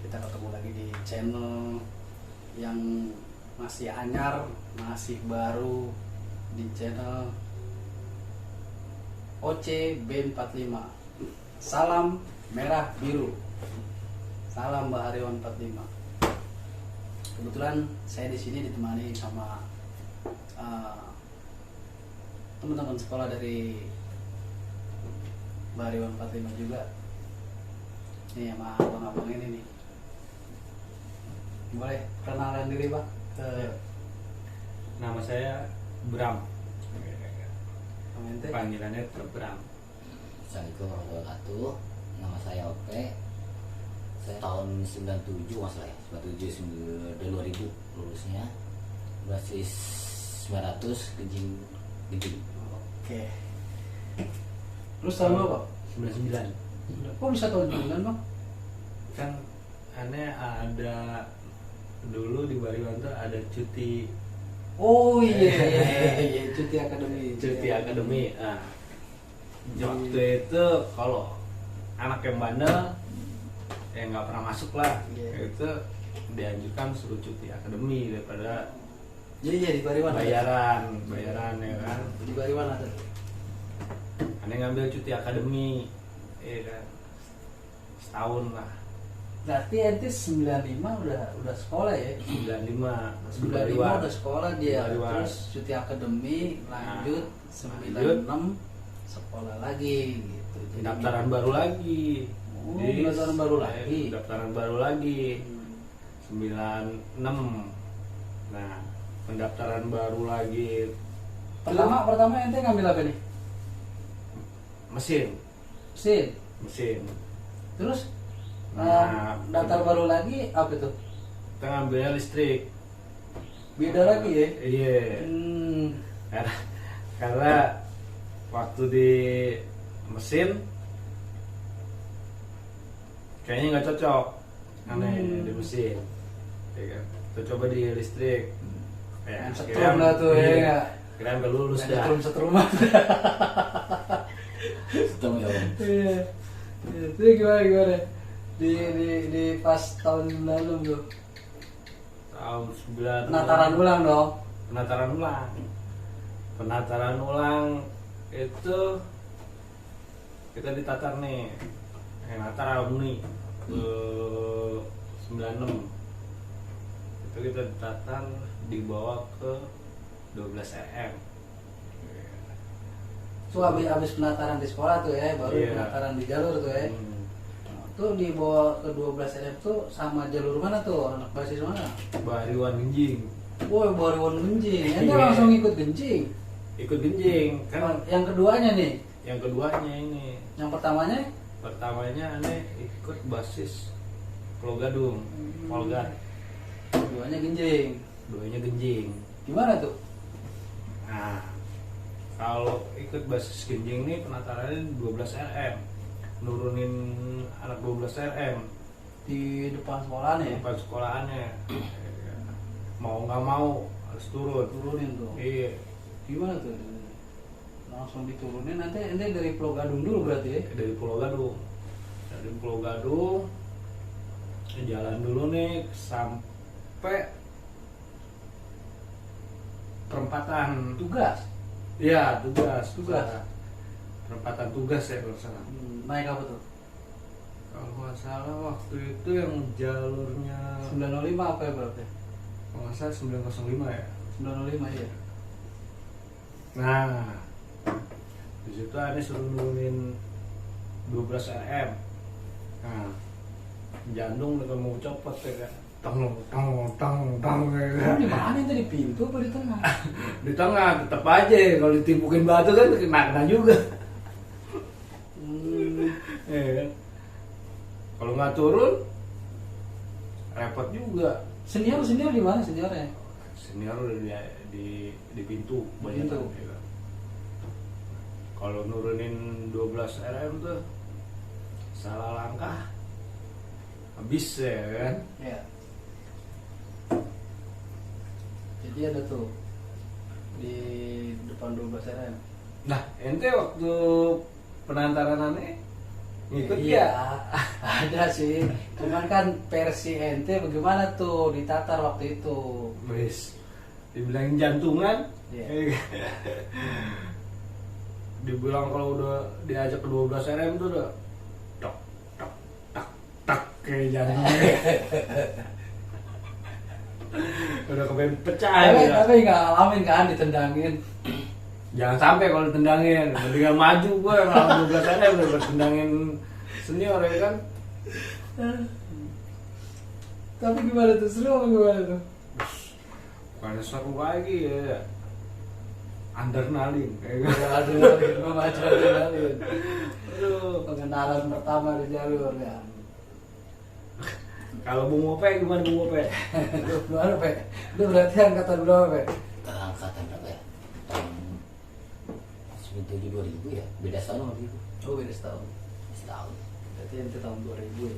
Kita ketemu lagi di channel yang masih anyar, masih baru, di channel OC B45. Salam merah biru. Salam Bahariwan 45. Kebetulan saya di sini ditemani sama teman-teman sekolah dari Bahariwan 45 juga. Nih sama abang-abang ini nih. Boleh kenalan diri Pak? Nama saya Bram. Komente. Panggilannya Bram. Assalamualaikum warahmatullahi wabarakatuh. Nama saya Ope. Saya tahun 97 masalah ya. 97 2000 lulusnya. Basis 900 Genjing. Oke. Terus tahun berapa? 99. Kok bisa tahun 9 Bang? Kan aneh ada dulu di Bahariwan tuh ada cuti Oh iya, cuti akademi. Nah, waktu itu kalau anak yang bandel yang nggak pernah masuk lah, Iya. itu dianjurkan suruh cuti akademi daripada Iya di Bahariwan. bayaran ya kan. Di Bahariwan ada. Aneh ngambil cuti akademi, ya kan, setahun lah. Berarti ente 95 udah sekolah ya? 95 udah sekolah dia. Bahariwan. Terus cuti akademi lanjut lanjut. 96 sekolah lagi gitu. Jadi Pendaftaran baru lagi. Oh, pendaftaran baru lagi. Pendaftaran baru lagi. 96. Nah, pendaftaran baru lagi. Pertama ente ngambil apa nih? Mesin. Mesin. Terus Nah, daftar baru lagi apa itu? kita ngambilnya listrik. Beda lagi ya? Iya. Karena waktu di mesin kayaknya nggak cocok, aneh di mesin. Ya kan? Kita coba di listrik. Ya, Setrum lah tuh ya nggak? Kira sampai lulus dah. Setruman. Ketemu ya Bang. Iya. Itu gimana? Di pas tahun 96 tuh. Tahun 9 Penataran ulang dong. Penataran ulang itu kita ditatar nih, natar alumni ke 96 itu kita ditatar dibawa ke 12 RM. Tuh habis penataran di sekolah tuh ya, baru Iya. penataran di jalur tuh ya. Tuh dibawa ke 12 LF tuh sama jalur mana tuh? Anak basis mana? Bahariwan Genjing. Woi, Bahariwan Genjing. Ente Iya. langsung ikut Genjing. Ikut Genjing kan. Yang keduanya nih. Yang keduanya ini, Yang pertamanya pertamanya aneh ikut basis Pulau Gadung, Polgat. keduanya Genjing. Duanya Genjing. Gimana tuh? Nah, kalau ikut basis Genjing nih penatarannya 12 RM, nurunin anak 12 RM Di depan sekolahan ya? tempat sekolahannya. Mau nggak mau harus turun. Turunin tuh. Iya, Gimana tuh? Langsung diturunin nanti ente dari Pulau Gadung dulu berarti ya? dari Pulau Gadung. Dari Pulau Gadung jalan dulu nih sampai perempatan. Tugas. Iya, tugas. Tugas. Perempatan tugas ya kalau salah. Naik apa tuh? Kalau nggak salah waktu itu yang jalurnya 905 apa ya berarti? kalau nggak salah 905 ya. 905 iya. Nah, di situ Anies suruh nurunin 12 RM. Nah, jantung udah mau copot ya kan. Tang ya kan. Di mana itu, di pintu apa di tengah? Di tengah tetap aja kalau ditimpukin batu kan kena juga. Ya kan? Kalau nggak turun repot juga. Senior di mana seniornya? Senior udah di pintu banyak Pintu. ya kan. Kalau nurunin 12 RM tuh salah langkah habis ya kan. Iya. Jadi ada tuh di depan 12 RM. Nah, ente waktu penantaran aneh Ngikut Iya, ya? ada sih. Cuman kan versi ente bagaimana tuh ditatar waktu itu? Wis, dibilangin jantungan. Iya. Dibilang kalau udah diajak ke 12 RM tuh udah tok tok tak tak kayak jantungnya. Udah kepengen pecah ya. Tapi nggak ngalamin kan ditendangin. Jangan sampai kalau ditendangin, mendingan maju gue ngelawan 12 RM udah tendangin senior ya kan. Tapi gimana tuh, seru apa gimana tuh? Bukannya seru lagi ya. Adrenalin kayak gitu. Adrenalin, memacu adrenalin. Aduh. Pengenalan pertama di jalur ya. Kalau Bung Ope gimana Bung Ope? Lu gimana, Pe? Lu berarti angkatan berapa, Pe? Angkatan berapa ya? Tahun 97 2000 ya. Beda setahun sama dia. Oh, beda setahun. Setahun. Berarti ente tahun 2000 ya.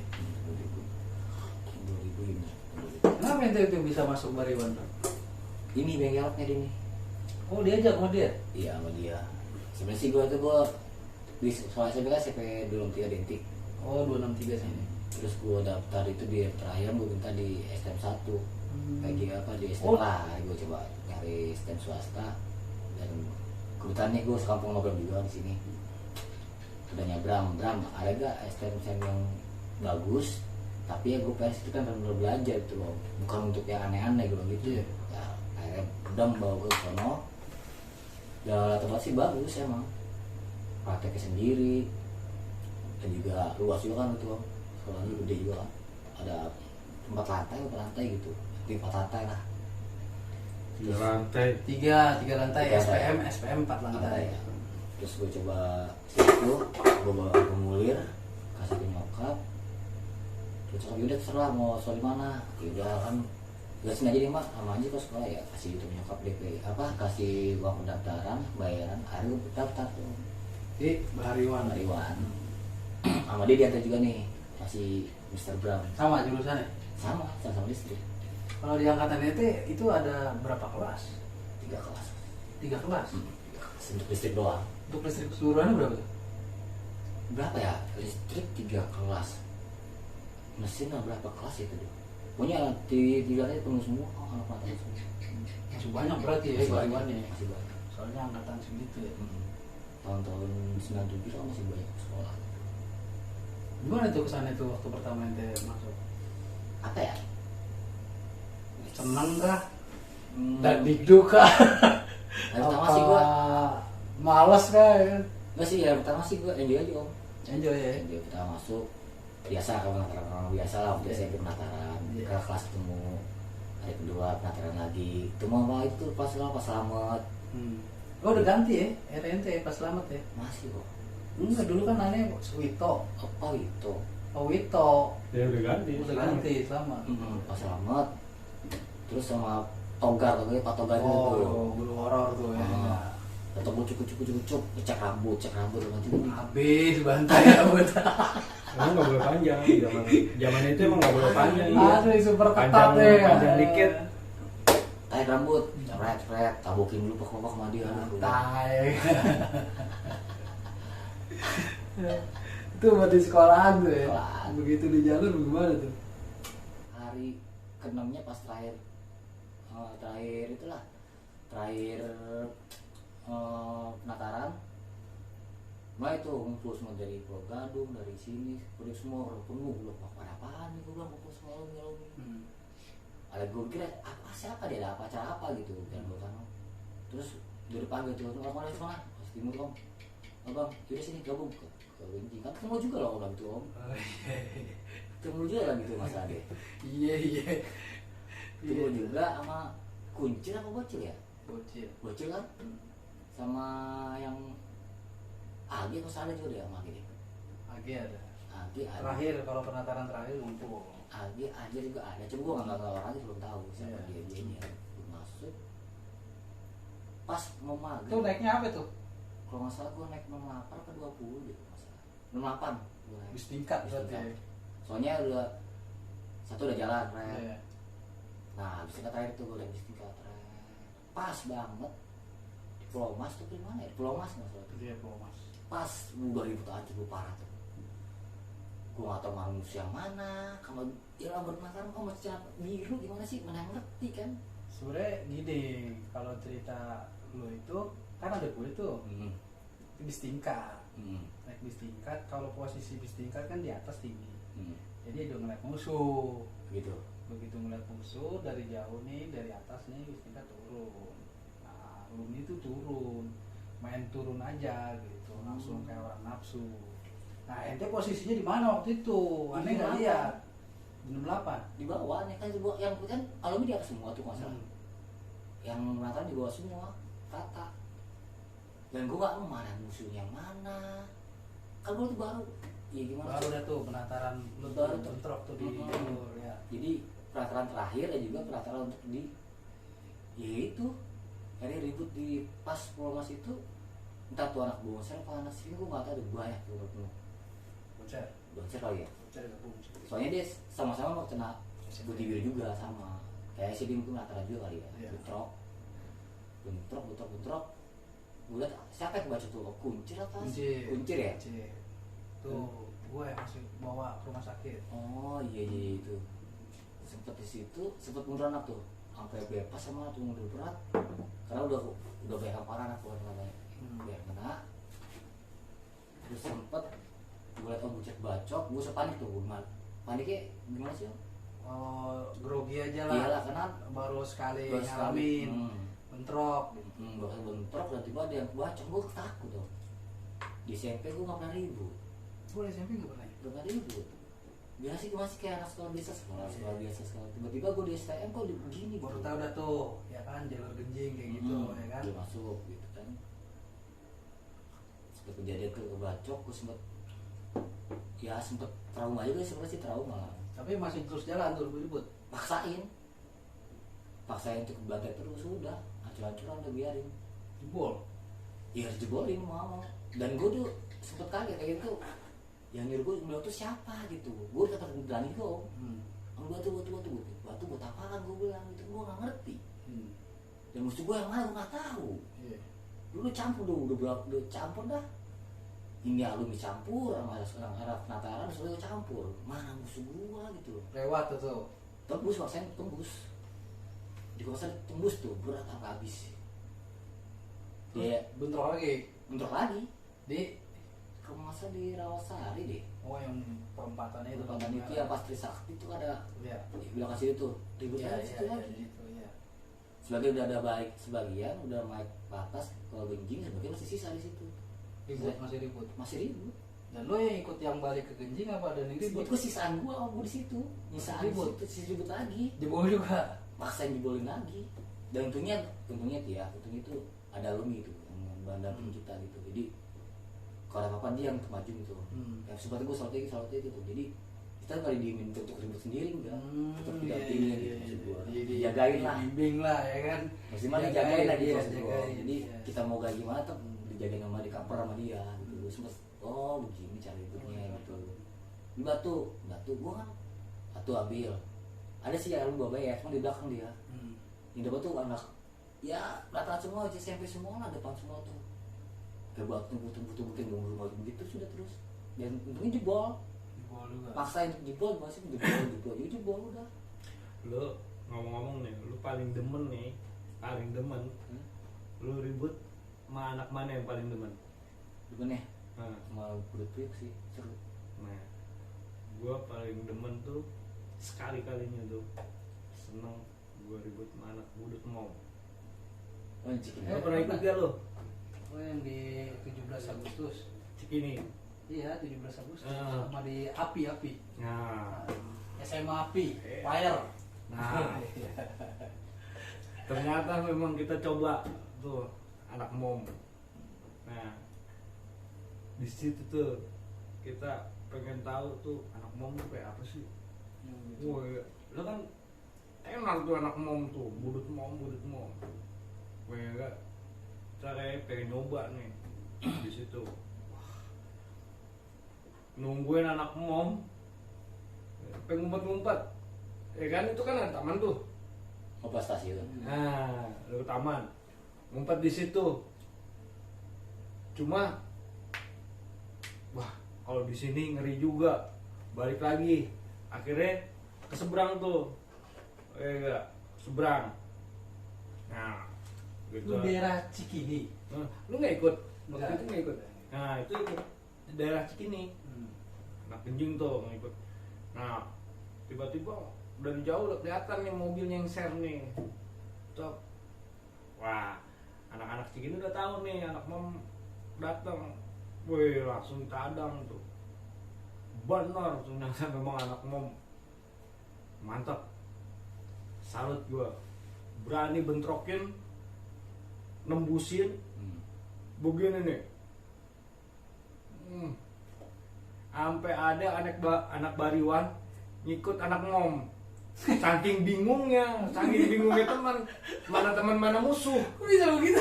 2000 ini. Kenapa ente itu bisa masuk Bariwan? Ini bengkelnya dia nih. Oh, diajak sama dia? Iya sama dia. Sebenarnya sih gue di sekolah SMP kan SMP 23 Dentik. Oh, 263 sini. Terus gue daftar itu di terakhir gue minta di STM 1 kayak apa di STM Oh. lah. Gue coba nyari STM swasta dan kebetulan nih gue sekampung ngobrol juga di sini. Udah Bram ada gak STM yang bagus, tapi ya gue pengen itu kan benar-benar belajar gitu loh, bukan untuk yang aneh-aneh gitu. Iya. Ya akhirnya udah bawa gue ke sono. Ya tempat sih bagus emang, prakteknya sendiri dan juga luas juga kan itu, sekolahnya gede juga kan, ada 4 lantai gitu, 4 lantai lah. 3 lantai. Tiga lantai, Tiga SPM 4 lantai. Ya. Terus gue coba situ, gue bawa formulir, kasih ke nyokap. Terus yaudah terserah mau sekolah di mana. Yaudah kan jelasin aja deh mak, sama aja kok sekolah ya, kasih itu nyokap DP kasih uang pendaftaran, bayaran, akhirnya gue daftar tuh Di Bariwan. Iwan. Sama dia diantar juga nih, masih Mr. Brown. Sama jurusannya. Sama listrik. Kalau di angkatan ente itu ada berapa kelas? 3 kelas. 3 kelas. Untuk listrik doang. Untuk listrik keseluruhannya berapa tuh? Berapa ya? Listrik 3 kelas. Mesin berapa kelas itu tuh? Pokoknya di dalamnya penuh semua, anak matanya semua. Masih banyak berarti ya Masih Bariwannya. banyak, masih banyak. Soalnya angkatan segitu ya. Tahun-tahun 97 kan masih banyak sekolah. Gimana tuh kesannya tuh waktu pertama ente masuk? Apa ya? Seneng kah? Hmm, Dan dikduk kah? yang pertama sih gua males kah ya? enggak sih, yang pertama sih gua enjoy aja om. Enjoy ya. Enjoy pertama masuk biasa kalau orang biasa lah, waktu SMP penataran, Iya. ke kelas ketemu, hari kedua penataran lagi, itu mau itu pas selamat Oh udah ganti ya? RNT pas selamat ya? masih kok. Enggak, dulu kan namanya Wito. Oh itu. Oh Wito. Ya udah ganti. Udah ganti selamat. Pas selamat, terus sama Togar, Pak Togar itu tuh. Oh, guru horor tuh ya. Atau cukup cek rambut nanti Habis bantai rambut. Emang nggak boleh panjang. Zaman itu emang nggak boleh panjang. Asli super ketat ya. Panjang dikit. tarik rambut, red, tabukin dulu pokok sama dia. Tai. Itu buat di sekolahan tuh ya. Sekolahan. Begitu di jalur gimana tuh? Hari ke-6-nya pas terakhir itulah terakhir penataran. Mulai itu ngumpul semua dari Pulau Gadung, dari sini, udah semua orang penuh. Gue bilang, pada apaan nih? Gue bilang, ngumpul semua ini. Ada gue kira, siapa dia, ada acara apa gitu. Dan gue tanya, terus dia dipanggil tuh, abang mana semua? Pas timur om. Abang, yaudah sini gabung ke Winji. Kan ketemu juga loh orang itu om. Ketemu juga lah gitu Mas Ade. Iya. Ketemu juga sama Kuncil apa Bocil ya? Bocil. Kan? Sama yang Agi atau Sada juga deh sama Agi deh. Agi ada. Agi ada. Terakhir kalau penataran terakhir ngumpul. Agi aja juga ada. Cuma gue nggak tahu orang aja belum tahu siapa Iya. dia masuk. Pas mau maghrib. Itu naiknya apa tuh? Kalau nggak salah gue naik 68 ke 20 gitu masalah. 68 gue naik. Bis tingkat Bis berarti. tingkat. Soalnya udah satu udah jalan, Red. Iya. Nah, bis tingkat terakhir tuh gue naik bis tingkat, Red. Pas banget di Pulau Mas tuh di mana ya? Pulau Mas nggak salah tuh. Iya, Mas. Pas 2000 tahun cukup parah tuh. gue gak tau manusia yang mana. Kalau ya lah berpenasaran, oh masih celana biru gimana sih, mana yang ngerti kan. Sebenarnya gini, kalau cerita lo itu kan ada gue tuh itu bis tingkat. Naik bis tingkat, kalau posisi bis tingkat kan di atas tinggi, jadi udah ngeliat musuh Gitu. begitu ngeliat musuh dari jauh nih, dari atas nih bis tingkat turun. Nah lu itu turun, main turun aja gitu, langsung kayak orang nafsu. Nah ente posisinya di mana waktu itu? Aneh nggak lihat? Di 68. Di bawah nih kan, yang kan alumni di atas semua tuh masalah. Yang menonton di bawah semua rata. Dan gue gak tahu mana musuhnya yang mana. Kan gue tuh baru, ya gimana? Baru dah tuh penataran lu Baru tuh. bentrok tuh di jalur ya. Jadi pelataran terakhir dan juga pelataran untuk di, ya itu, hari ribut di pas Polmas itu, entah tuh anak bongsel apa anak sini gue gak tahu, ada banyak tuh penuh. Bocor, Bongsel kali ya. bocor gabung. Soalnya dia sama-sama mau kena putih biru juga sama. Kayak sih dia mungkin pelataran juga kali ya. Iya. Bentrok. Gue liat siapa yang baca tuh? Kuncir apa? Kuncir. Kuncir ya? Kuncir. Tuh gue yang masih bawa ke rumah sakit. Oh iya itu. Sempet di situ, sempet mundur anak tuh. Sampai bebas sama tuh mundur berat. Karena udah banyak yang parah anak keluar katanya. Biar kena. Terus sempet gue liat om bucet bacok, gue sepanik tuh. Paniknya gimana sih om? Oh, grogi aja lah. Iyalah karena baru sekali Baru sekali. ngalamin bentrok. Bakal bentrok dan tiba ada yang bacok, gue takut dong. Di SMP gue gak pernah ribut. Gue SMP nggak pernah. Gak pernah ribut. Biasa gue masih kayak anak sekolah biasa, sekolah biasa sekolah. Tiba-tiba gue di STM kok begini. Baru tahu dah tuh, ya kan jalur genjing kayak gitu, ya kan. Gue masuk gitu kan. Sempet kejadian tuh kebacok, gue sempet trauma juga sebenarnya sih, trauma. Tapi masih terus jalan tuh ribut. Paksain tuh ke bantai terus, udah hancur-hancuran udah biarin. Jebol. Ya harus jebolin mau. Dan gue tuh sempet kaget kayak gitu. Yang nyuruh gue bilang tuh siapa gitu. Gue kata berani gue om. Batu buat apaan gue bilang gitu, gue gak ngerti. Dan musuh gue yang mana gue gak tahu. Iya. Dulu campur udah campur dah. Ini alumni campur sama arah penataran, terus gue campur. Mana musuh gue gitu. Lewat tuh. Tembus maksain tembus. Di kawasan tembus tuh berat apa habis. Dia Bentrok lagi bentrok lagi. di Kalau masa di Rawasari deh. oh yang perempatannya itu. Perempatan itu yang pas Trisakti itu ada. Iya. Di belakang situ tuh ribut Iya, lagi iya, situ iya, lagi. itu ya. Sebagian udah ada baik, sebagian udah naik ke atas ke genjing, sebagian masih sisa di situ. Ribut, masih ribut. Masih ribut. Dan lo yang ikut yang balik ke genjing apa ada yang ribut? Itu sisaan gua di situ. Nyisaan Ribut. di situ, sisa ribut lagi. Jebol juga. Maksain dibolin lagi. Dan untungnya itu ada alumni itu yang bandarin kita gitu. Jadi kalau ada apa-apa dia yang maju gitu. Yang seperti gue selalu gitu. Jadi kita nggak didiemin untuk ribut sendiri enggak. Tetap didampingin gitu maksud gue. Dijagain lah. Bimbing lah ya kan. Maksimal dijagain lah gitu iya, maksud gue. jagain, Jadi iya. kita mau gak gimana tetap dijagain sama di kamar sama dia gitu. Sempet begini cara ributnya gitu. Di batu gue kan batu ambil. Ada sih yang lu bawa ya, cuma di belakang dia. Yang depan tuh anak ya rata semua SMP semua lah, depan semua tuh kayak batu butuh-butuhin rumah begitu sudah terus. Dan untungnya jebol juga. paksa untuk jebol masih jebol udah. Lu ngomong-ngomong nih, lu paling demen lu ribut sama anak mana yang paling demen? Demen ya Nah, mau kulit sih seru. nah gua paling demen tuh sekali-kalinya tuh seneng gua ribut sama anak budut mau. Oh cikin Lu pernah ikut gak lu? Oh yang di 17 Agustus. Cikini. Iya 17 Agustus Ah. sama di api. Nah, SMA api, Iya. fire. nah ternyata memang kita coba tuh anak mom. Nah, di situ tuh kita pengen tahu tuh anak mom tuh kayak apa sih. Wah, lo kan enak tuh anak mom tuh, budut mom. Gue enggak, caranya pengen nyoba nih di situ. Wah, nungguin anak mom, pengen ngumpet-ngumpet. Ya kan itu kan ada taman tuh. mau prestasi itu. Nah, lu ke taman, ngumpet di situ. Cuma, wah, kalau di sini ngeri juga. balik lagi, akhirnya ke seberang tuh, seberang. Nah, gitu. Lu daerah Cikini. Lu nggak ikut? Waktu Nggak. itu nggak ikut. Nah itu ikut daerah Cikini. Anak Genjing tuh nggak ikut. Nah tiba-tiba dari jauh udah kelihatan nih mobilnya yang share nih. Cok. Wah, anak-anak Cikini udah tahu nih anak mom datang. Wih, langsung tadang tuh. Benar, ternyata memang anak mom mantap. Salut gua. Berani bentrokin, nembusin, begini nih. Sampai ada anak bariwan ngikut anak mom. Saking bingungnya teman mana musuh. Kok bisa begitu?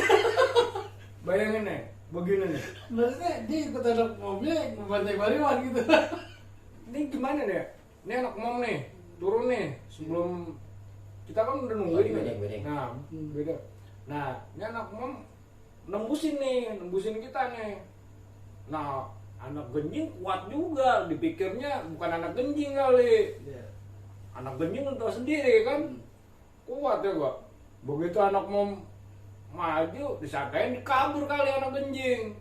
Bayangin nih, begini nih. Maksudnya dia ikut anak momnya membantai bariwan gitu. Ini gimana nih? Ini anak mom nih, turun nih sebelum kita kan udah nungguin nih. Bedeng. Nah, beda. Nah, ini anak mom nembusin kita nih. Nah, anak Genjing kuat juga, dipikirnya bukan anak Genjing kali. Anak Genjing tahu sendiri kan, kuat ya gua. Begitu anak mom maju, disangkain dikabur kali anak Genjing.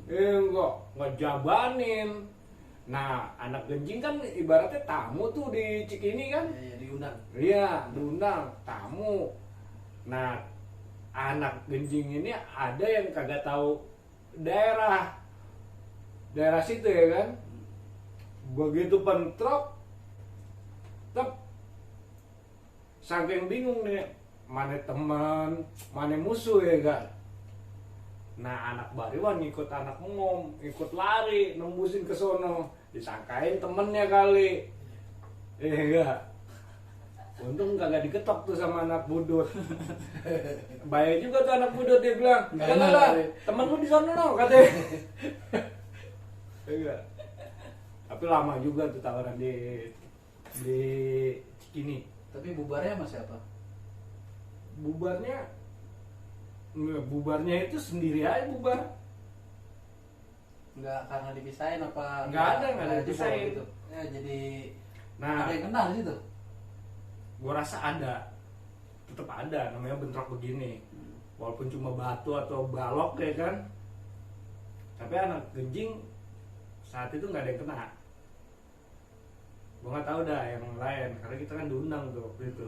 Enggak jabanin. Nah, anak Genjing kan ibaratnya tamu tuh di Cikini kan. Iya, diundang. Iya, diundang tamu. Nah, anak Genjing ini ada yang kagak tahu daerah situ ya kan. Begitu bentrok, saking bingung nih, mana teman, mana musuh ya kan. Nah, anak bariwan ngikut anak mom, ikut lari, nembusin ke sono, disangkain temennya kali. Enggak. Untung kagak diketok tuh sama anak budut. Bahaya juga tuh anak budut, dia bilang, "Enggak, temen lu di sono no," katanya. Enggak. Tapi lama juga tuh tawaran di Cikini. Tapi bubarnya sama siapa? Bubarnya itu sendiri aja bubar. Enggak karena dipisahin apa? Nggak ada dipisahin. Gitu. Ya jadi Nah, ada yang kenal di situ. gua rasa tetap ada namanya bentrok begini. Walaupun cuma batu atau balok ya kan. Tapi anak Genjing saat itu nggak ada yang kena. Gua nggak tahu dah yang lain karena kita kan diundang tuh waktu itu.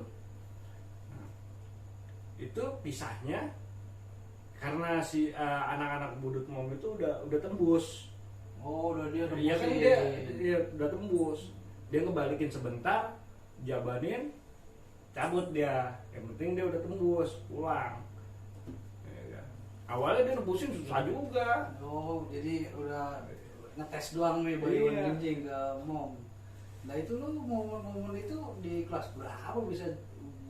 Nah, itu pisahnya karena si anak-anak budut mom itu udah tembus. Oh, dia udah Iya kan dia udah tembus. Dia ngebalikin sebentar, jabanin, cabut dia. Yang penting dia udah tembus, pulang. Ya, awalnya dia nembusin susah juga. Oh, jadi udah ngetes doang nih bariwan Iya. Genjing ke mom. Nah itu lu momen itu di kelas berapa bisa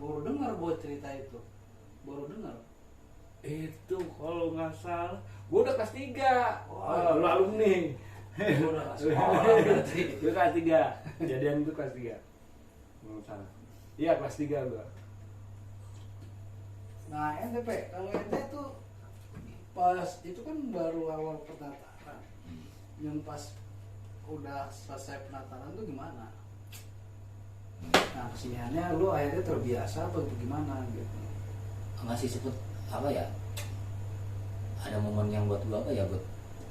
baru dengar gua cerita itu? Baru dengar. Itu kalau nggak salah, gua udah kelas 3. Oh, Lu alumni. Gua udah kelas sekolah berarti. Gua kelas 3. Kejadian itu kelas 3. Nggak salah. Iya kelas 3 gua. Nah, ente kalau ente tuh pas itu kan baru awal pendaftaran. Yang pas udah selesai pendaftaran tuh gimana? Nah, kesiniannya lu akhirnya terbiasa atau gimana gitu? Masih sebut apa ya, ada momen yang buat gua apa ya, buat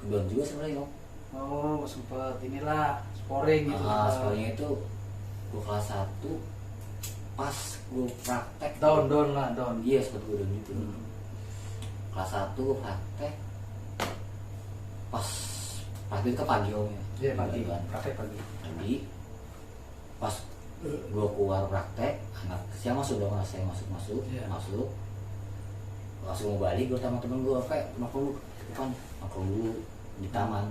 kedua juga sebenarnya. Oh, sempet inilah scoring gitu. Scoringnya itu gua kelas 1 pas gua praktek Down lah. iya sempet gua down gitu. Kelas 1 gua praktek pas itu ke pagi om ya. Iya pagi, kan praktek pagi. Pas gua keluar praktek, anak saya masuk dong, saya masuk Iya. langsung mau balik gue sama temen gue kayak makan dulu di taman.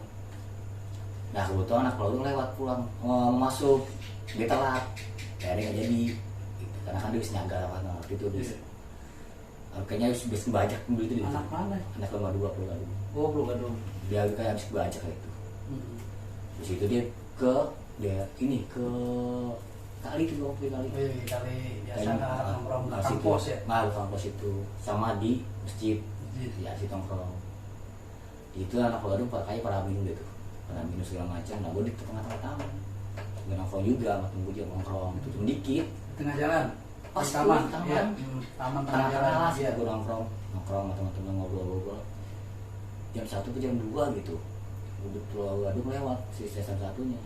Nah kebetulan anak lalu lewat pulang mau masuk dia telat, akhirnya nggak jadi gitu. Karena kan dia bisa nyaga apa ngerti itu dia. Kayaknya habis kebajak dulu itu. Anak mana? Anak kelas 2 pulang. Oh, belum ada. Dia kayak habis kebajak kayak itu. Terus itu dia ke kali itu waktu kali. Kali biasa nongkrong di kampus ya. Nah, di kampus itu sama di masjid. Ya, si nongkrong. Itu anak baru kayak pada minum gitu. Pada minum segala macam. Nah, gue di tengah-tengah taman. Gak nongkrong juga, sama temen gue juga nongkrong, itu cuma dikit. Tengah jalan. Pas Di taman. taman. Iya. Taman tengah jalan. Tengah-tengah Iya. gue nongkrong sama teman-teman ngobrol-ngobrol. Jam 1 ke jam 2 gitu. Udah Pulau Gadung lewat si stasiun satunya.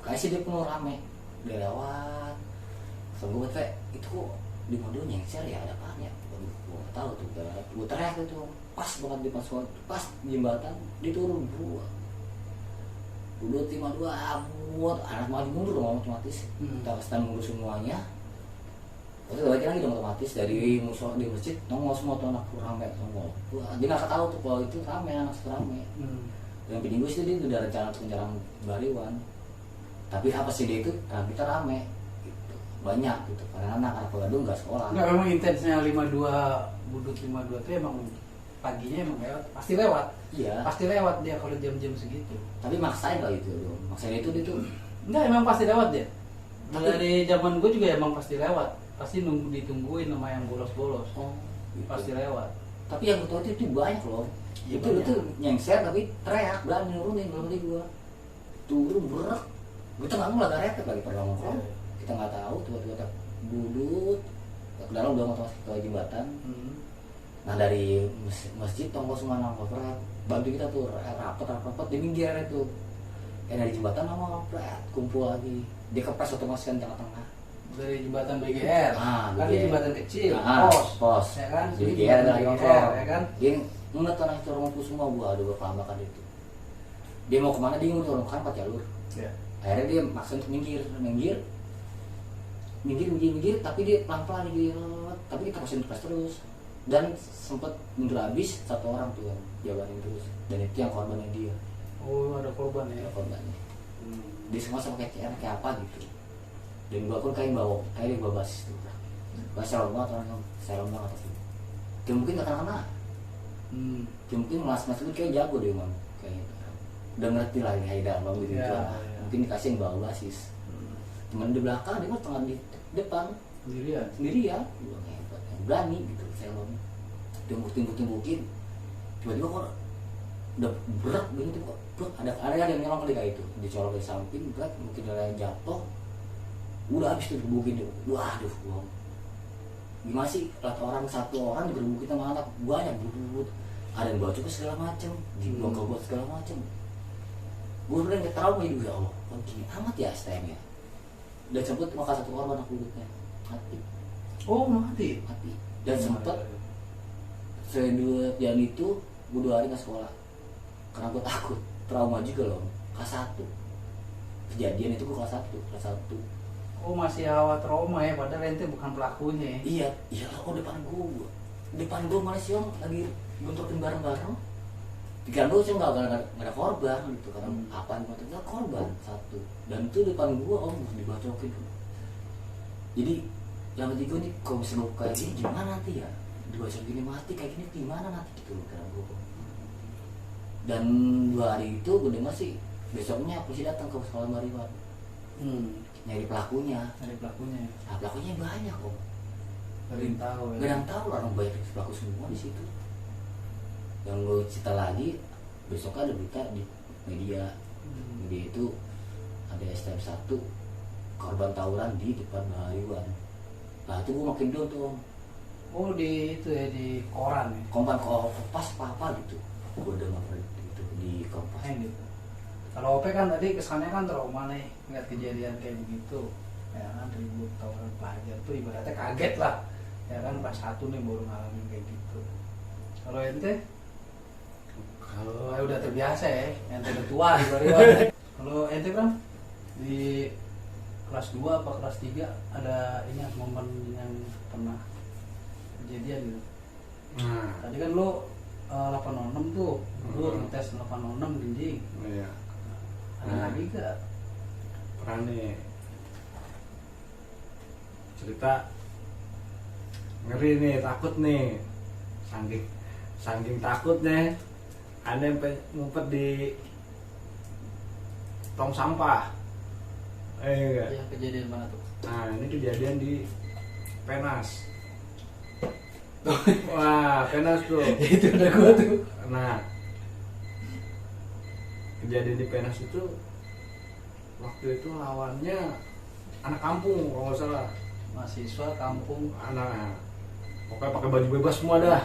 Kayak sih dia penuh rame. Dia lewat. So gue kayak itu kok di mobil nyengser ya, ada apaan ya? Gue gak tau tuh. Gue teriak itu pas banget di pas jembatan dia turun gua. Udah terima dua buat anak maju mundur dong otomatis. Kita stand mundur semuanya. Terus balik lagi dong otomatis dari musola di masjid nongol semua tuh anak rame nongol. Wah, dia nggak tahu tuh kalau itu rame anak rame. Yang bini gue sih dia udah rencana untuk menyerang Bariwan. Tapi apa sih dia itu? Nah, kita rame gitu. Banyak gitu. Karena anak Gadung nggak sekolah. Nggak, memang intensnya 52 budut 52 itu emang paginya emang lewat, pasti lewat. Iya. Pasti lewat dia kalau jam-jam segitu. Tapi maksain lah itu loh. Maksain itu dia tuh. Enggak, emang pasti lewat dia. Tapi- Dari zaman gue juga emang pasti lewat. Pasti ditungguin sama yang bolos-bolos. Oh, gitu. Pasti lewat. Tapi yang gue tahu itu banyak loh. Iya, Itu banyak. tuh nyengser tapi teriak berani nurunin kalau di gua. Turun berak. Gue tuh nggak mau lagi repot lagi pada ngomong. Kita nggak tahu tiba-tiba tak budut ke dalam udah otomatis ke jembatan. Nah dari masjid tonggo semua nongol berat. Bantu kita tuh rapat di minggir itu. Dari jembatan sama berat kumpul lagi. Dia kepres otomatis kan tengah-tengah. Dari jembatan BGR. Kan di BGR. jembatan kecil, Nah, pos. Ya kan? Di Di BGR jembatan dari BGR, nongkrong. ya kan? Dia ngeliat orang itu ngumpul semua, gua aduh gua kelambakan itu. Dia mau kemana dia ngurus orang kan 4 jalur. Ya. Akhirnya dia maksa untuk minggir, tapi dia pelan-pelan minggir, tapi kita masih terus terus. Dan sempat mundur habis satu orang tuh yang jabanin terus, dan itu yang korbannya dia, Oh, ada korban ya. korbannya. Dia semua sama kayak kayak apa gitu. Dan gua pun kayak dia bawa basis tuh. Bahasa lama atau orang serem banget atau dia mungkin gak kena. Dia mungkin mas itu kayak jago deh emang kayak gitu. Udah ngerti lah ya dalam gitu Ya, lah. ya. Mungkin dikasih yang bawa basis. Teman di belakang dia mah tengah di depan Sendirian. sendirian. Dia bilang hebat, yang berani gitu serem. Dia timbukin tiba-tiba kok udah berat begitu kok. Bro, ada yang nyolong kali kayak itu, dicolok dari samping berat, mungkin ada yang jatuh. Udah habis tuh digebukin dia. Waduh, wow. Gimana sih orang satu orang digebukin sama anak banyak bubut. Ada yang bawa juga segala macem, dibuang ke buat segala macem. Gue udah nggak trauma itu ya Allah. Kok gini amat ya STM ya. Udah sempet makan satu korban anak bulutnya mati. Oh, mati. Dan sempet sedua yang itu gue 2 hari nggak sekolah karena gue takut, trauma juga loh. Kelas 1 kejadian itu gue kelas 1. Oh, masih hawa trauma ya, padahal ente bukan pelakunya ya. Iya, depan gue malah sih om lagi bentrokin bareng-bareng. Pikiran gue sih nggak ada korban gitu karena apa nih nggak korban satu, dan itu depan gue om dibacokin. Jadi yang ketiga nih kalau misalnya gue kayak gini gimana nanti ya, dibacok gini mati kayak gini gimana nanti gitu karena gue. Dan 2 hari itu gue dengar sih besoknya polisi datang ke sekolah Bariwan nyari pelakunya. Nah pelakunya banyak om. Gak ada yang tahu ya. Gak ada yang tahu orang banyak pelaku semua di situ. Yang gue cerita lagi besok ada berita di media. Media itu ada STM 1 korban tawuran di depan Bariwan. Nah itu gue makin down tuh om. Oh, di itu ya, di koran ya. Kompas apa gitu. Gue dengar itu di Kompas. Gitu. Kalau OP kan tadi kesannya kan trauma nih, ngeliat kejadian kayak begitu. Ya kan, ribut tawuran pelajar tuh ibaratnya kaget lah. Ya kan, pas 1 nih baru ngalamin kayak gitu. Kalau ente? Kalau udah terbiasa ya, ente udah tua di Bariwan. Kalau ente Bram, di kelas 2 apa kelas 3 ada ini momen yang pernah kejadian gitu. Nah, Tadi kan lo 806 tuh, lu ngetes 806 dinding. iya. Ada lagi gak? Pernah nih cerita ngeri nih, takut nih, saking takutnya ada yang ngumpet di tong sampah. Enggak. Ya, kejadian mana tuh? Nah ini kejadian di Penas. Wah Penas tuh. Itu udah gua tuh. Nah kejadian di Penas itu waktu itu lawannya anak kampung kalau nggak salah, mahasiswa kampung. anak pokoknya pakai baju bebas semua dah.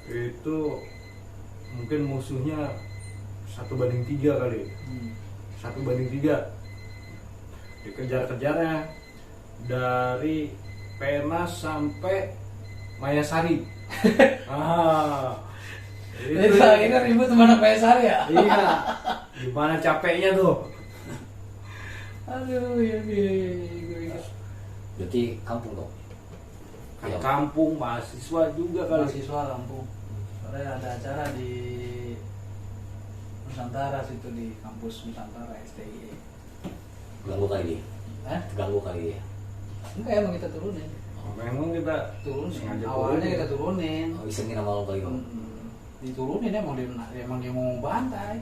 Itu mungkin musuhnya 1:3 kali. 1:3 dikejar-kejarnya dari Penas sampai Mayasari. Itu akhirnya ribut sama anak PSR ya? Iya, gimana capeknya tuh. Aduh, iya. Berarti kampung dong. Kan kampung, mahasiswa juga kali. Mahasiswa kampung. Soalnya ada acara di Nusantara situ, di kampus Nusantara STI. Ganggu kali dia. Hah? Ganggu kali dia. Enggak, emang kita turunin. Memang kita Turunin. sengaja Awalnya turunin. kita turunin. Oh, isengin sama lo kali dong. Diturunin emang dia mau bantai.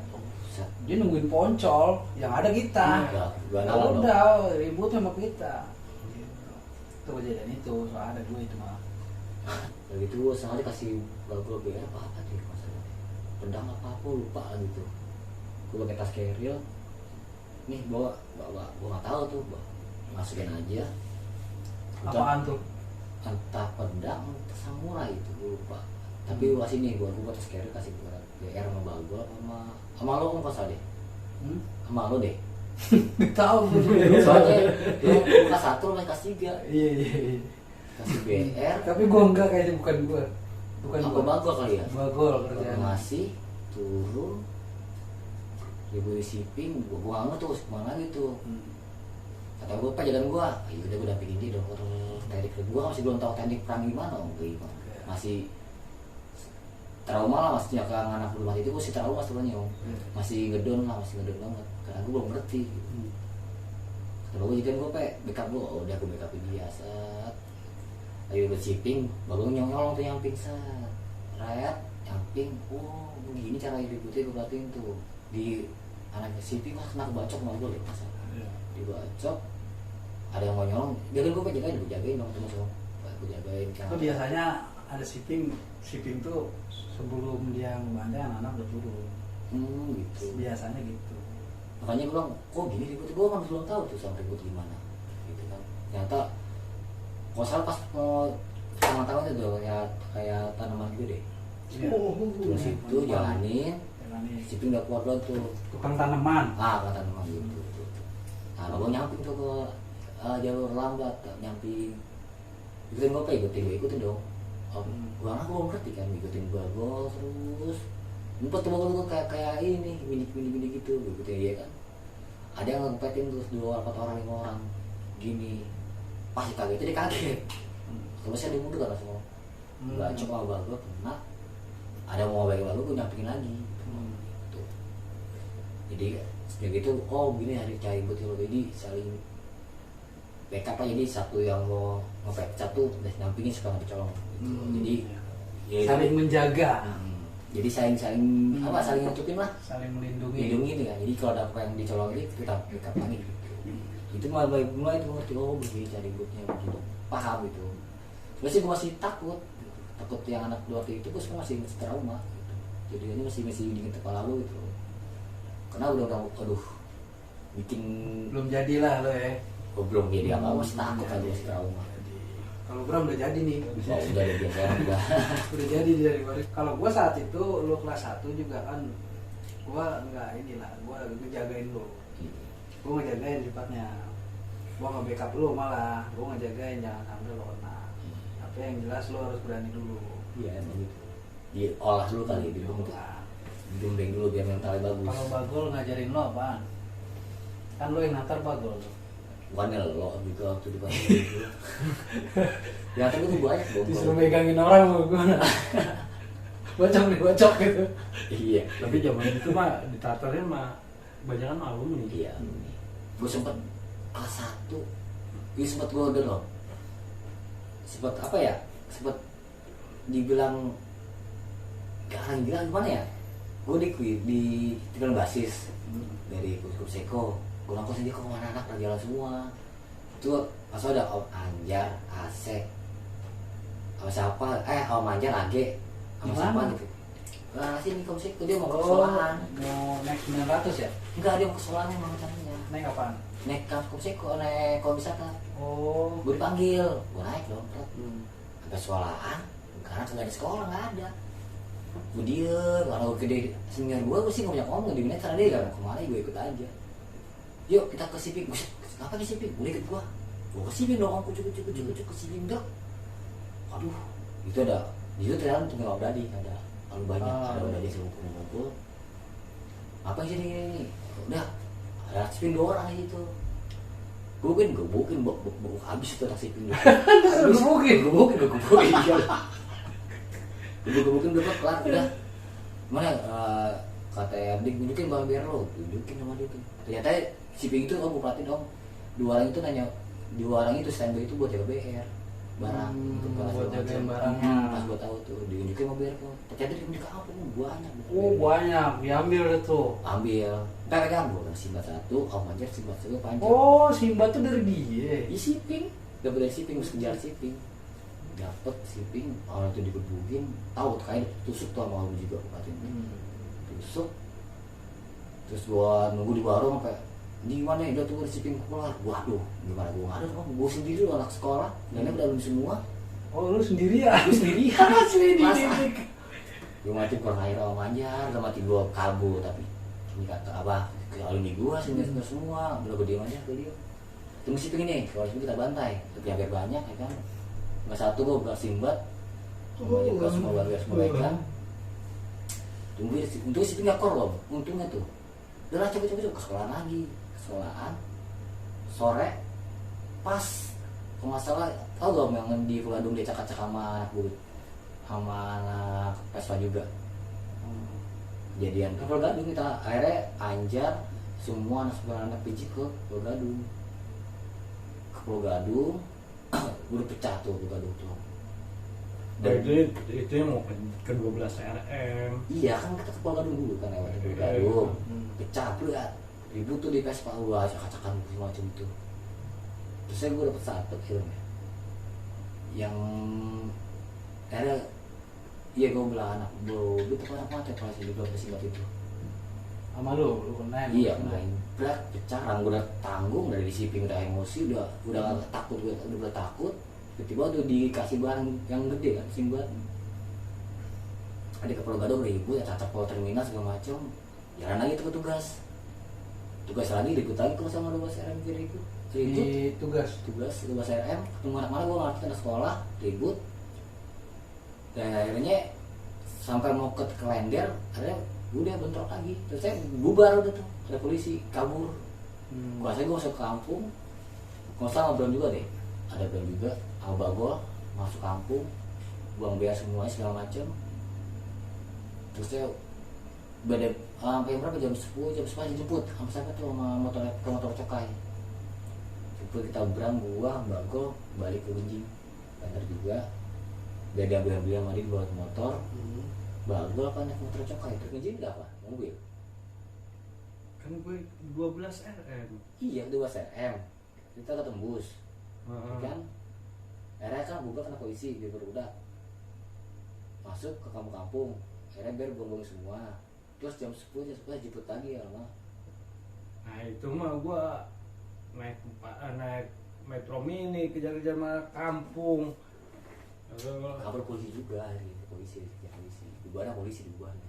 Set. Dia nungguin poncol, yang ada kita. Gua Ya nalar dong. udah, ribut sama kita. Gitu. Itu kejadian itu, soal ada dua itu mah. Kalau gitu gue sengaja kasih bagul BR apa deh masalah. Pedang apa lupa gitu. Gue pakai tas carrier. Nih bawa, gue nggak tahu tuh, masukin aja. Udah, Apaan tuh? entah pedang, entah samurai itu gue lupa. Tapi kasih nih, gue tas carrier kasih buat BR sama bagul sama lo kan pas deh. Sama lo deh. Tahu Soalnya lo kelas 1 lo naik kelas 3. Iya. Kasih BR. Tapi gua enggak, kayaknya bukan gua. Bukan Apa gua. bagul kali ya? Bagol kerjaan. Masih turun ibu shipping, gua nggak tuh kemana gitu. Kata gua pak jalan gua, ayo udah gua dampingin dia dong. Teknik gua masih belum tahu teknik perang gimana, masih trauma lah, masih nyakang anak dulu masih itu gua sih trauma sebenarnya, masih ngedon banget karena gua belum ngerti. Kalau gua jadikan gua backup gua, oh udah gua backupin dia saat ayo udah shipping, baru nyolong tuh nyamping set, rakyat nyamping, oh begini cara ributnya gua perhatiin tuh di anak shipping mah kena bacok sama gua masa dibacok, ada yang mau nyolong, jagain gua jagain dong temen semua, gua jagain kan. Itu biasanya ada shipping tuh sebelum dia ngebantai anak-anak udah turun. Gitu. Biasanya gitu. Makanya gua bilang, kok gini ribut, gua kan belum tahu tuh sama ribut gimana, gitu kan. Ternyata kalau salah pas mau tangan-tangan itu kayak tanaman gitu deh. Iya. Terus itu jalanin, shipping udah kuat banget tuh. Tukang tanaman. Ke tanaman gitu. Nah, gua nyamping tuh ke jalur lambat, nyamping. Ikutin gua ikutin dong. Gua belum ngerti kan, ikutin gua terus. Ngumpet tuh kayak ini, mini gitu, ikutin dia kan. Ada yang ngumpetin terus 2, 4 orang, 5 orang. Gini. Pas kaget itu dia kaget. Terus saya dimundur kan semua. Enggak coba bagul kena. Ada mau balik lalu gue nyampingin lagi. Gitu. Jadi sejak itu gini hari cari betul, jadi saling backup aja, jadi satu yang mau ngepek satu udah nyampingin sekarang kecolong gitu. Jadi ya, saling menjaga. Jadi saling nutupin lah, saling melindungi gitu kan. Jadi kalau ada apa yang dicolong ini kita backup lagi gitu. Itu mulai itu ngerti, begini cari ributnya begitu, paham gitu. Terus sih gue masih takut yang anak dua itu gue masih trauma gitu. Jadi ini masih dingin kepala lu gitu, karena udah bikin belum jadilah lo ya. Gue belum jadi apa, masih takut aja, masih trauma. Kalau Bram udah jadi nih. Udah ada biasa udah. Udah jadi dari waris. Kalau gua saat itu lu kelas 1 juga kan, gua enggak inilah, gua ngejagain lu. Gua ngejagain sifatnya. Gua nge-backup lu malah, gua ngejagain jangan sampai lo kena. Tapi yang jelas lu harus berani dulu. Iya emang gitu. Diolah dulu kali, dibimbing dulu biar mentalnya bagus. Kalau bagol ngajarin lo apaan? Kan lo yang natar bagol lo. Bukannya lo gitu waktu di pasar itu. Ya tapi itu banyak dong. Disuruh megangin orang mau gimana? Bocok gitu. Iya. Tapi zaman itu mah ditatarnya mah banyak kan alumni. Iya. Gue sempet kelas 1. Ini sempet gue udah loh. Sempet apa ya? Sempet dibilang gimana ya? Gue di tinggal basis dari kursus Seko. Gue nangkos aja kok anak-anak pada jalan semua. Itu pas ada Om Anjar, Asek, sama siapa? Om Anjar, Age, sama siapa gitu. sini komsek dia mau ke Oh, sekolahan. mau naik 900 ya? Enggak, dia mau ke sekolahan emang rencananya. Naik apaan? Naik komsek kok, naik komisata. Oh. Gue dipanggil, gue naik dong. Sampai sekolahan, karena kagak ada sekolah, nggak ada. Gue diem, kalau gede senior gue sih nggak banyak ngomong di minat karena dia gak mau kemana, gue ikut aja. Yuk kita ke Siping, apa ke Siping? Gue ikut gue ke Siping dong, kucuk ke Siping dong. Aduh, itu ada, di situ ternyata tinggal Abdadi, ada lalu banyak, ada Abdadi ngumpul. Apa yang sini ini? Udah, ada Siping 2 orang di situ. Gue bukin, habis itu anak Siping. Gue bukin. Gue udah kelar udah. Mana kata Abdi tunjukin bang biar lo, tunjukin sama dia tuh. Ternyata Siping itu kamu perhatiin dong. 2 orang itu nanya, 2 orang itu standby itu buat jaga BR barang untuk buat jagain barangnya. Pas gue tahu tuh ditunjukin sama BR kok. Ternyata di kampung banyak. Oh banyak, diambil itu. Ambil. Pegang gue Simba 1, Om Anjar Simba 1 panjang. Oh, Simba tuh dari dia. Di Siping, dapat dari Siping, harus kejar Siping. Dapat Siping, orang itu digebukin, tahu kayak tusuk tuh sama lu juga katanya. Tusuk. Terus gua nunggu di warung sampai di mana ya, udah tuh Siping keluar. Waduh, gimana gua ada kok, gua sendiri anak sekolah, nenek udah lulus semua. Oh, lu sendiri ya? Gua sendiri. Asli di Gua mati kurang air sama Anjar, udah mati gua kalbu tapi ini kata abah ke alumni gua senior semua, udah gua diem aja ke dia. Tunggu Siping ini, kalau Siping kita bantai, tapi hampir banyak ya kan. Nggak satu gue bukan Simbat, ke semua warga semua ikan. Tunggu untuk Siping nggak korup, untungnya tuh. Udah coba ke sekolahan lagi, sore pas kalau nggak salah tau gak yang di Puladung dia cakap sama anak gue, sama anak Pespa juga. Jadian ke Puladung kita akhirnya Anjar semua anak PJ ke Puladung. Udah pecah tuh Gadung tuh. Dan itu yang mau ke 12 RM. Iya kan kita ke Gadung dulu kan lewat Gadung. Pecah berat. Ribut tuh di Vespa gua acak-acakan macam itu. Terus saya gua dapet 1 filmnya. Yang ada iya gua bilang anak bro, itu anak mati pas di belakang singkat itu. Sama lu kena. Iya, berat pecah, gue udah tanggung dari Siping udah emosi, udah takut, udah takut. Tiba-tiba tuh dikasih barang yang gede kan, Simbat. Ada ke Pulau Gadung ribut, cacat Pulau Terminal segala macam. Jalan lagi tuh tugas lagi ribut lagi kalau sama 12 RM ribut. Di tugas 12 RM, ketemu anak mana gue ngerti ada sekolah, ribut. Dan akhirnya sampai mau ke Klender, akhirnya udah bentrok lagi. Terus saya bubar udah tuh, ada polisi kabur. Kuasanya gue masuk ke kampung, kalau sama Bram juga deh, ada Bram juga, sama Bagol masuk kampung, buang biaya semuanya segala macam. Terus saya beda sampai berapa jam 10 jemput sampai tuh sama motor cokai. Jemput kita Bram, gua, Bagol balik ke Unjing, bener juga. Beda beli sama dia bawa motor. Bagol apa naik motor cokai itu Unjing nggak apa mobil? Kan gue 12 RM. Iya 12 RM kita ketembus kan. Akhirnya kan gue kena polisi di Berudak, masuk ke kampung-kampung. Akhirnya biar buang-buang semua. Terus jam 10 jemput lagi ya mah. Nah itu mah gue naik Metro Mini kejar-kejar sama kampung. Kabar polisi juga hari polisi. Di mana polisi di bawahnya.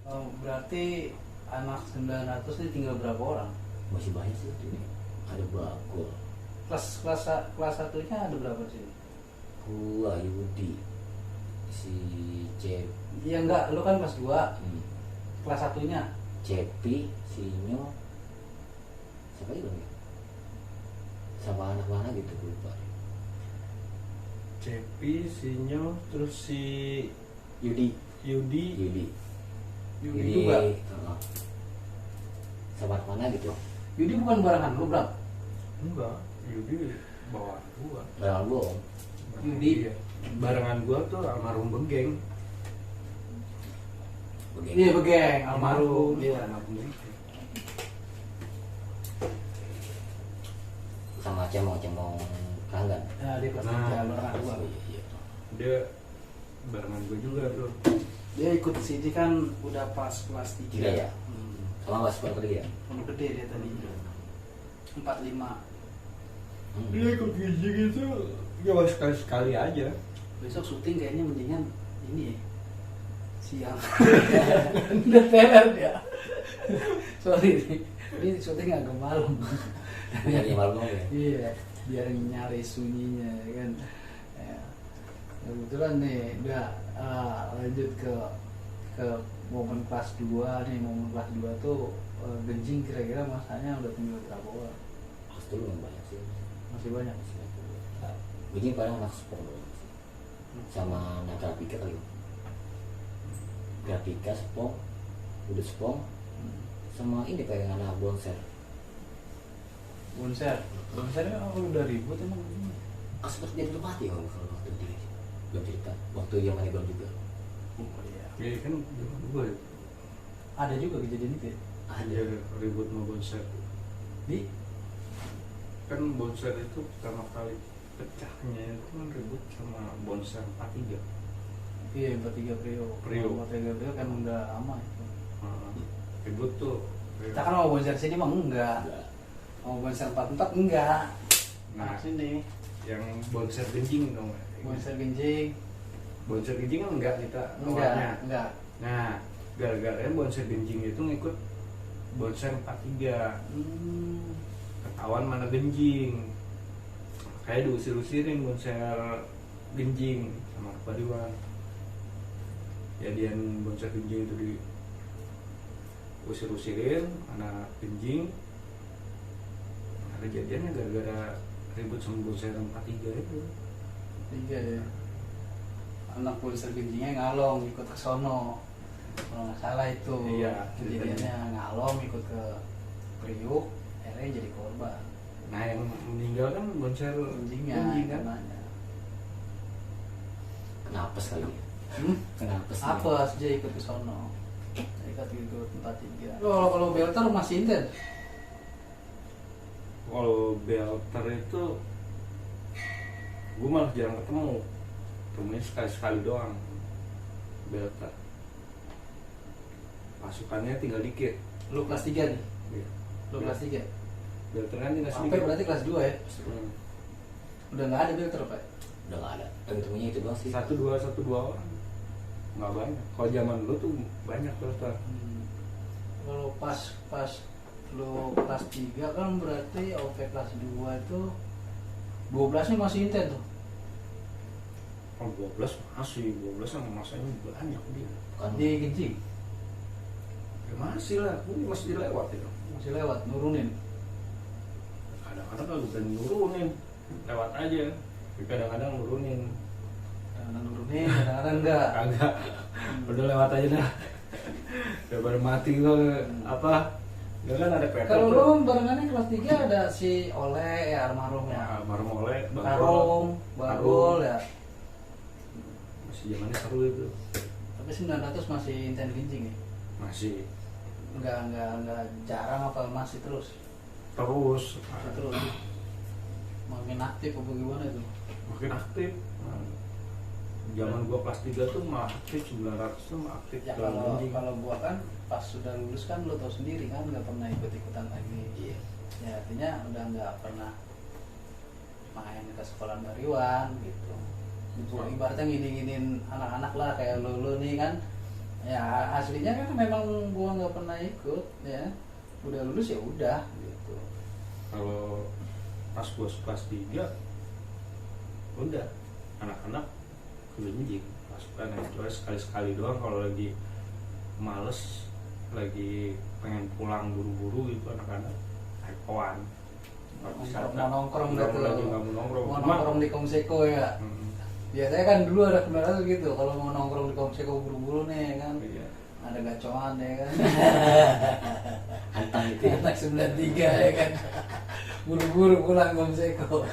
Oh, berarti anak 900 ini tinggal berapa orang? Masih banyak sih itu. Ada Bagol. Kelas satunya ada berapa sih? Gua Yudi. Si Cep. Iya enggak, lu kan kelas 2. Kelas satunya Cepi, Sinyo. Siapa itu ya? Sama anak mana gitu gue lupa. Cepi, Sinyo, terus si Yudi Yudi Yudi juga. Sama anak mana gitu. Yudi bukan barangan lu, Bang? enggak, Yudi bawaan gua. Barang gua om. Yudi. Iya. Barengan gua tuh almarhum Begeng. Iya, Begeng, almarhum. Iya. Almarhum Begeng. Sama cemong Ranggan. Nah, dia kelas Nah. 3 barangan gua. Iya. Dia barengan gua juga tuh. Dia ikut sini kan udah pas kelas 3 Tiga ya? Sama Mas Sekolah tadi ya? Pondok Gede dia tadi 45. Dia ikut ginjing itu ya sekali aja. Besok syuting kayaknya mendingan ini ya, siang. Udah teler ya. Sorry nih, ini syuting agak malam. Nyari malam dong ya? Iya, biar nyari sunyinya ya kan. Ya. Kebetulan nih udah lanjut ke momen kelas 2 nih. Momen kelas 2 tuh genjing kira-kira masanya udah tinggal berapa orang? Kelas dulu yang banyak sih. Masih banyak. Begini paling anak sport doang sih. Sama anak grafika kali. Grafika, spong, udah spong, sama ini kayak anak bonser. Bonsernya udah ribut emang. Sempat dia belum mati kalau waktu itu belum cerita. Waktu dia main gol juga. Oh iya. Ya kan zaman gue Ada juga kejadian itu ya? ada ribut sama bonser. Di Kan bonser itu pertama kali pecahnya itu kan ribut sama bonser 43. iya 43 Prio. 43 Prio kan udah lama itu. Ribut tuh. Kita kan mau bonser sini mah enggak. Mau bonser 44 enggak. Nah, Sini yang bonser genjing dong. bonser genjing Bonser genjing kan enggak kita enggak, awalnya. enggak. Nah, gara-gara bonser genjing itu ngikut bonser 43. Ketahuan mana genjing. Kayak diusir-usirin bonser genjing sama Padiwan. Jadian bonser genjing itu diusir-usirin anak genjing. Nah, kejadiannya gara-gara ribut sama bonser 43 itu. 3 ya. Anak bonser genjingnya ngalong ikut ke sono. Kalau nggak salah itu. Iya, Kejadiannya ngalong ikut ke Priuk, akhirnya jadi korban. Nah, yang meninggal kan bonser Genjingnya genjing kan. namanya. Kenapa sekali ya? Kenapa sih? Apa dia ikut ke sono? Ikut 43. Kalau Belter masih intens. Kalau Belter itu gue malah jarang ketemu, temunya sekali-sekali doang. Belter pasukannya tinggal dikit. Lu kelas 3 nih. Iya. Lu kelas 3. Belter kan tinggal Sampai sedikit. berarti kelas 2 ya. Hmm. Udah nggak ada Belter, Pak. Udah nggak ada. Dan temunya itu doang sih. Satu dua orang, nggak banyak. Kalau zaman dulu tuh banyak Belter. Kalau pas lu kelas 3 kan berarti OP kelas 2 itu 12 nya masih intens tuh. Oh, 12 yang masanya banyak dia. Kan Di Genjing Ya masih lah, ini masih dilewat itu. masih lewat nurunin. Kadang-kadang kalau berani nurunin, lewat aja. Tapi kadang-kadang nurunin. Kadang nurunin, kadang enggak. Kagak. Udah lewat aja dah. Daripada mati lo apa? Ya kan ada peta. Kalau lu barengannya kelas 3 ada si Oleh ya almarhum ya ya. almarhum oleh Karung, Bagol ya. Masih zamannya seru itu. Tapi 900 masih intens Genjing ya. Masih Enggak jarang apa masih terus. terus Masih terus. Makin aktif apa gimana itu? makin aktif. Zaman gua kelas 3 tuh mah aktif 900 tuh mah aktif Ya dalam genjing. kalau gua kan pas sudah lulus kan lo tau sendiri kan nggak pernah ikut-ikutan lagi. iya. Ya artinya udah nggak pernah main ke sekolah Bariwan gitu. Itu ibaratnya gini-giniin anak-anak lah kayak lo nih kan. Ya aslinya kan memang gua nggak pernah ikut ya. Udah lulus ya udah gitu. Kalau pas gua kelas 3 udah anak-anak ke genjing pasukan yang kecuali sekali-sekali doang kalau lagi males, lagi pengen pulang buru-buru gitu anak-anak iPhone Mau nongkrong gitu. lagi nggak mau nongkrong. Mau Cuma, nongkrong di Komseko ya. Biasanya kan dulu ada kendaraan gitu kalau mau nongkrong di Komseko buru-buru nih kan. iya. Ada gacoan ya kan. Hantang itu ya. Anak 93 ya kan. Buru-buru pulang Komseko.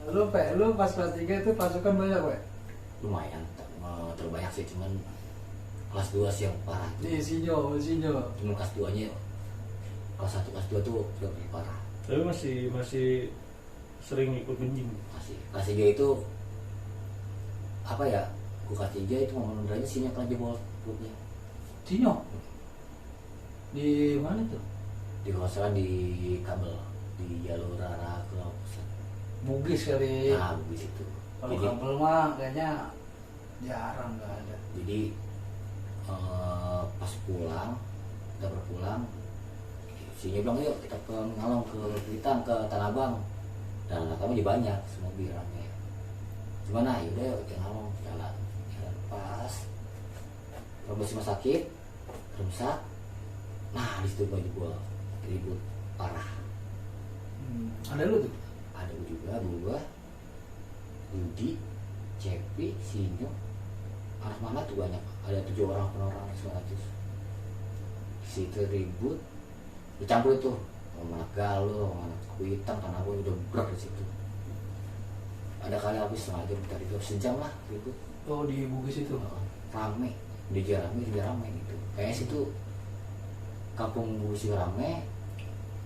Lu pas kelas 3 itu pasukan banyak, Pak? Lumayan, terbanyak sih, cuman kelas 2 sih yang parah tuh. Nih, Sinyo. Cuman kelas 2 nya, kelas 1, kelas 2 tuh udah lebih parah. Tapi masih sering ikut genjing. Masih kelas 3 itu apa ya, kulkas 3 itu momen derajat sinyal kan jebol perutnya. Cino di mana tuh? Di kosan di kabel di jalur arah ke pusat. Bugis kali. Nah begitu itu. Kalau Jadi kabel mah kayaknya jarang nggak ada. jadi pas pulang, kita berpulang, si bilang yuk kita ke Ngalong ke Tanah Abang. Dan anak kami banyak, semua mobil rame. Cuman nah yaudah yuk ke Ngalong jalan pas rombos rumah sakit, rusak. Nah di situ baju gua ribut parah. Ada lu tuh? Ada juga gua, Budi, Cepi, Sinyo, anak mana tuh banyak, ada 7 orang penorang 900. Situ ribut, dicampur itu, anak Galuh, anak Kuitang, Tanah Abang udah berat di situ. Ada kali habis setengah jam tadi itu sejam lah ribut. Oh di Bugis itu. Rame, di Jerame juga rame gitu. Kayaknya situ kampung Bugis juga rame,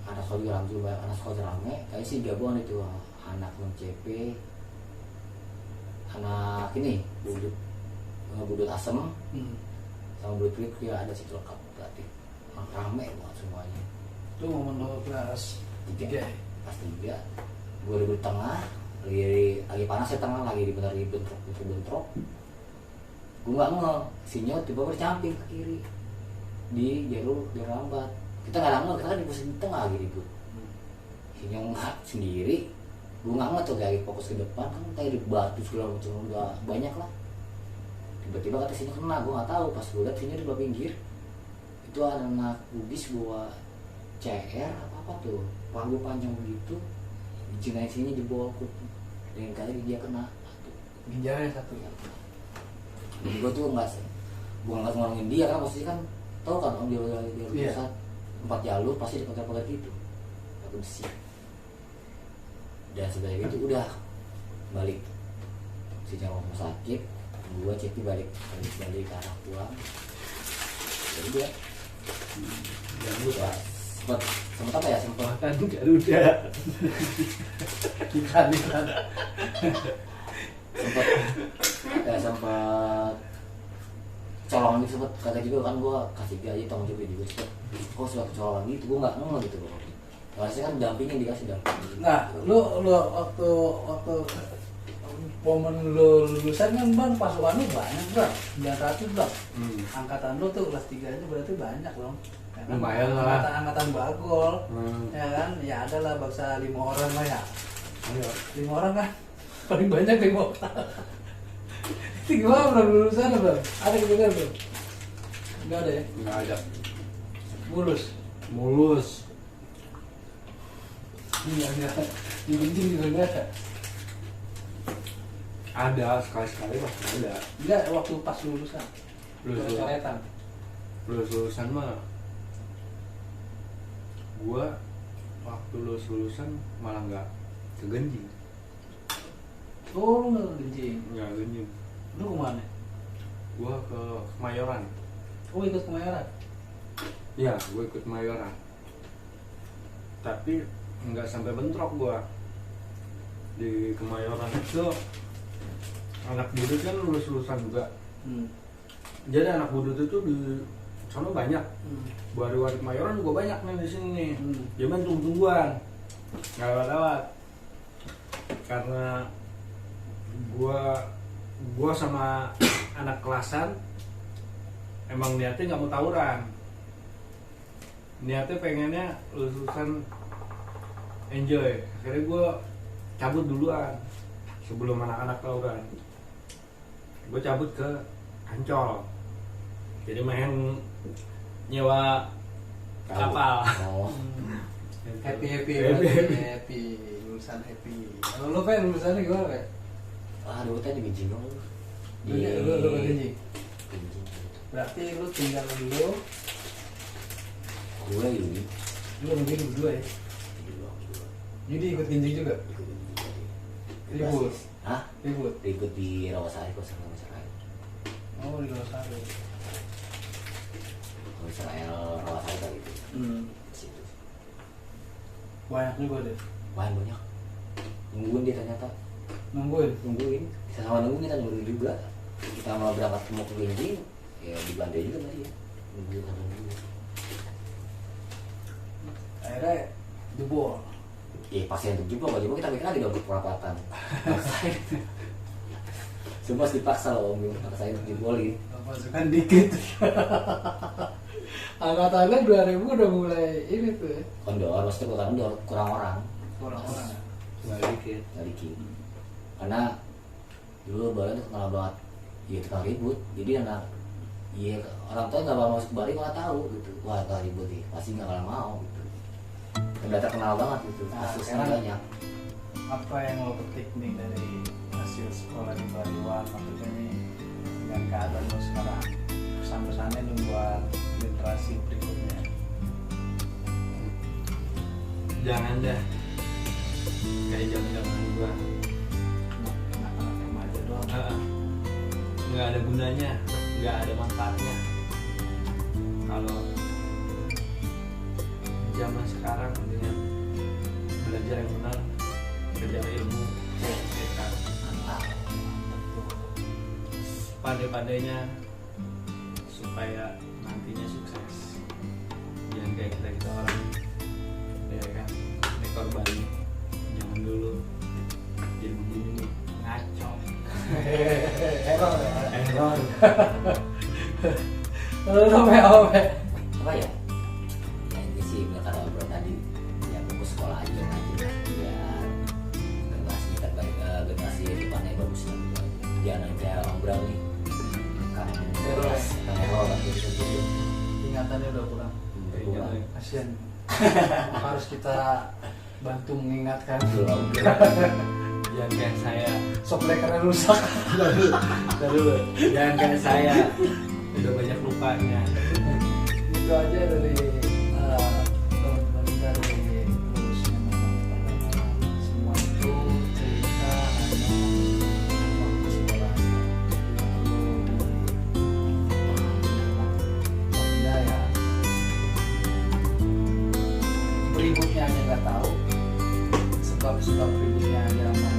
anak sekolah juga rame, juga anak sekolah rame. Kayaknya sih gabungan itu anak CP, anak ini budut asem sama budut klip dia ada situ lengkap berarti rame banget semuanya. Itu momen lo kelas 3 ya? Pas 3 gue di tengah lagi panas ya, tengah lagi bener bentrok gue nggak ngeh sinyal tiba bercamping ke kiri di jalur lambat. Kita nggak ngeh, kita kan di posisi tengah lagi ribut. Sinyal nggak sendiri, gue nggak ngeh tuh lagi fokus ke depan kan kayak di batu segala macam udah banyak lah. Tiba-tiba kata sinyal kena, gue nggak tahu. Pas gue lihat sinyal di bawah pinggir itu ada anak Bugis bawa CR apa tuh palu panjang begitu, jinain sini jebol dengan kali dia kena Ginjalnya satu. jadi gue tuh nggak ngomongin dia kan pasti kan tahu kan om jalur Iya. pusat 4 jalur pasti dipakai gitu pakai besi. Dan setelah itu udah balik si Jawa rumah sakit, gue Cepi balik ke arah pulang. Jadi dia Jangan lupa sempat apa ya, sempat makan Garuda. Ikan. sempat colongan gitu, sempat kata juga kan gue kasih gaji tanggung jawab juga sempet kok sudah kecolongan gitu, gue nggak ngeh gitu loh. Harusnya kan dampingin, dikasih dampingin. Nah, lu waktu momen lu lulusan kan bang pasukan lu banyak bang, 900 bang. Angkatan lu tuh kelas 3 aja berarti banyak dong. Ya kan? Lumayan lah. Angkatan bagol, ya kan? Ya ada lah bangsa 5 orang lah ya. Ayo. 5 orang kan? Paling banyak 5 orang. Itu gimana bang lulusan bang? Ada kebetulan bang? Enggak ada ya? Nggak ada. Mulus. Enggak. Di Binjing juga enggak ada. Ada sekali-sekali pasti ada. Enggak, waktu pas lulusan. Coretan. Lulusan mah gua waktu lulusan malah nggak kegenjing. Oh, lu nggak genjing. Nggak genjing. Lu kemana? Gua ke Kemayoran. Oh, ikut Kemayoran. Iya, gua ikut Kemayoran. Tapi nggak sampai bentrok gua. Di Kemayoran itu anak budut kan lulusan juga. Jadi anak budut itu di sana banyak. Wari-wari Kemayoran juga banyak nih di sini nih. Zaman tunggu-tungguan, nggak lewat. Karena gua sama anak kelasan emang niatnya nggak mau tawuran. Niatnya pengennya lulusan enjoy. Akhirnya gua cabut duluan sebelum anak-anak tawuran. Gue cabut ke Ancol, jadi main nyewa kapal. Oh. Happy. Lulusan happy. Kalau lu kan lulusannya gimana kayak? Dulu tadi Binjing dong. Lu ke genjing. Binjing. Berarti lu tinggal dulu. Gue ini Lu mungkin berdua ya. Jadi ikut genjing juga. Ribut. Hah? Ribut. Ribut di Rawasari kok sama Israel. Oh, di Losari. Israel Rawasari kali itu. Di situ. Banyak juga deh. Banyak. Nungguin dia ternyata. nungguin. Sama nungguin, kita nungguin juga. Kita mau berangkat mau ke Genjing, ya di Bandai juga tadi ya. Nunggu. Akhirnya jebol. Iya pasti yang jebol, kalau jebol kita bikin lagi dong perapatan. Paksain. Semua dipaksa loh om, paksain jebolin. Pasukan dikit. Angkatannya 2000 udah mulai ini tuh ya. Kendor, maksudnya bukan kendor, kurang orang. Orang-orang. nggak dikit. Nggak dikit. Karena dulu Bali itu kenal banget, ya tukang ribut. Jadi anak, iya orang tua nggak mau masuk ke Bali malah tahu gitu. Wah tukang ribut nih, pasti nggak bakal mau gitu. Udah terkenal banget gitu, Nah, kasusnya sekarang- banyak. Apa yang lo petik nih dari hasil sekolah di Baliwan, maksudnya nih dengan keadaan lo sekarang, pesan-pesannya nih buat generasi berikutnya. Jangan dah kayak zaman gua. Anak-anak remaja doang. Nggak ada gunanya, nggak ada manfaatnya. Kalau zaman sekarang dengan belajar yang benar, kejar ilmu, ya kan? Pandai-pandainya supaya nantinya sukses. Jangan kayak kita orang, ya kan? Ini korban zaman dulu jadi begini nih, ngaco. Error ya. Error. Lo apa? Apa ya? Ya ini sih bener kata bro tadi, ya fokus sekolah aja biar generasi terbaik, generasi depannya bagus lah gitu aja. Jangan kayak Om Bram nih, kan keras, kan error gitu. Ingatannya udah kurang. Kurang. Kasian. Harus kita bantu mengingatkan. Belum. Jangan kayak saya. Sok lekernya rusak. Dulu. Jangan kayak saya. Udah banyak lupanya. Itu aja dari teman-teman kita dari lurusnya memang semua itu cerita hanya waktu sekolah. Benda ya ributnya aja nggak tahu, sebab ributnya aja mau